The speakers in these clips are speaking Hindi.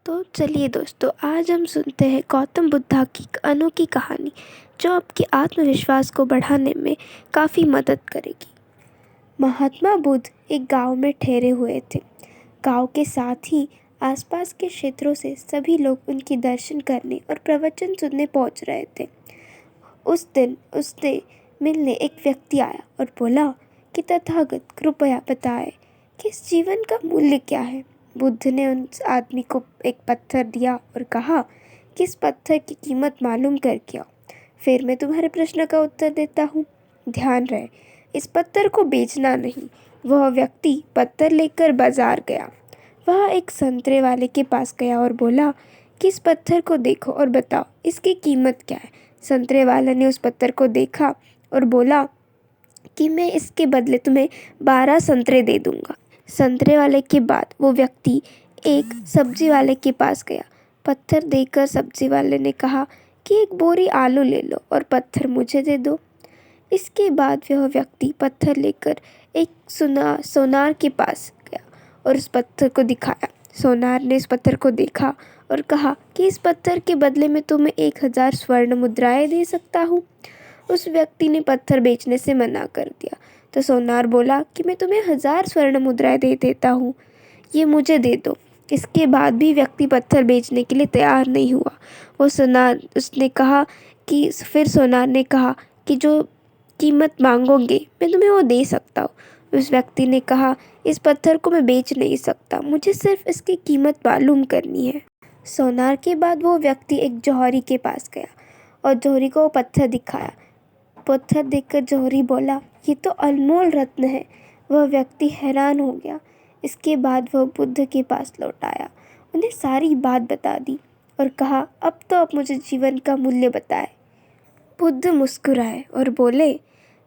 तो चलिए दोस्तों, आज हम सुनते हैं गौतम बुद्धा की एक अनोखी कहानी जो आपके आत्मविश्वास को बढ़ाने में काफ़ी मदद करेगी। महात्मा बुद्ध एक गांव में ठहरे हुए थे। गांव के साथ ही आसपास के क्षेत्रों से सभी लोग उनके दर्शन करने और प्रवचन सुनने पहुंच रहे थे। उस दिन उससे मिलने एक व्यक्ति आया और बोला कि तथागत, कृपया बताएं कि इस जीवन का मूल्य क्या है। बुद्ध ने उस आदमी को एक पत्थर दिया और कहा कि इस पत्थर की कीमत मालूम करके आओ, फिर मैं तुम्हारे प्रश्न का उत्तर देता हूँ। ध्यान रहे, इस पत्थर को बेचना नहीं। वह व्यक्ति पत्थर लेकर बाजार गया। वह एक संतरे वाले के पास गया और बोला कि इस पत्थर को देखो और बताओ इसकी कीमत क्या है। संतरे वाले ने उस पत्थर को देखा और बोला कि मैं इसके बदले तुम्हें 12 संतरे दे दूंगा। संतरे वाले के बाद वो व्यक्ति एक सब्जी वाले के पास गया। पत्थर देकर सब्जी वाले ने कहा कि एक बोरी आलू ले लो और पत्थर मुझे दे दो। इसके बाद वह व्यक्ति पत्थर लेकर एक सोनार के पास गया और उस पत्थर को दिखाया। सोनार ने इस पत्थर को देखा और कहा कि इस पत्थर के बदले में तुम्हें 1000 स्वर्ण मुद्राएं दे सकता हूँ। उस व्यक्ति ने पत्थर बेचने से मना कर दिया तो सोनार बोला कि मैं तुम्हें 1000 स्वर्ण मुद्राएं दे देता हूँ, ये मुझे दे दो। इसके बाद भी व्यक्ति पत्थर बेचने के लिए तैयार नहीं हुआ। फिर सोनार ने कहा कि जो कीमत मांगोगे मैं तुम्हें वो दे सकता हूँ। उस व्यक्ति ने कहा, इस पत्थर को मैं बेच नहीं सकता, मुझे सिर्फ इसकी कीमत मालूम करनी है। सोनार के बाद वो व्यक्ति एक जौहरी के पास गया और जौहरी को वो पत्थर दिखाया। पत्थर देखकर जौहरी बोला, ये तो अनमोल रत्न है। वह व्यक्ति हैरान हो गया। इसके बाद वह बुद्ध के पास लौट आया, उन्हें सारी बात बता दी और कहा, अब तो आप मुझे जीवन का मूल्य बताएं। बुद्ध मुस्कुराए और बोले,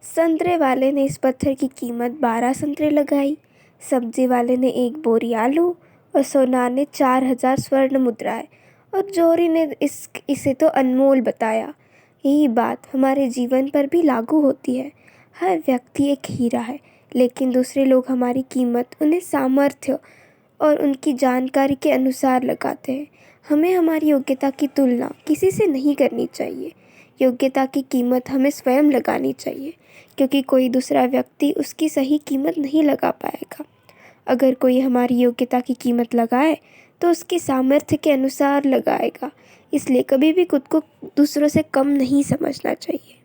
संतरे वाले ने इस पत्थर की कीमत 12 संतरे लगाई, सब्जी वाले ने 1 बोरी आलू और सोनार ने 4000 स्वर्ण मुद्राएं और जौहरी ने इसे तो अनमोल बताया। यही बात हमारे जीवन पर भी लागू होती है। हर व्यक्ति एक हीरा है, लेकिन दूसरे लोग हमारी कीमत उन्हें सामर्थ्य और उनकी जानकारी के अनुसार लगाते हैं। हमें हमारी योग्यता की तुलना किसी से नहीं करनी चाहिए। योग्यता की कीमत हमें स्वयं लगानी चाहिए, क्योंकि कोई दूसरा व्यक्ति उसकी सही कीमत नहीं लगा पाएगा। अगर कोई हमारी योग्यता की कीमत लगाए तो उसके सामर्थ्य के अनुसार लगाएगा। इसलिए कभी भी खुद को दूसरों से कम नहीं समझना चाहिए।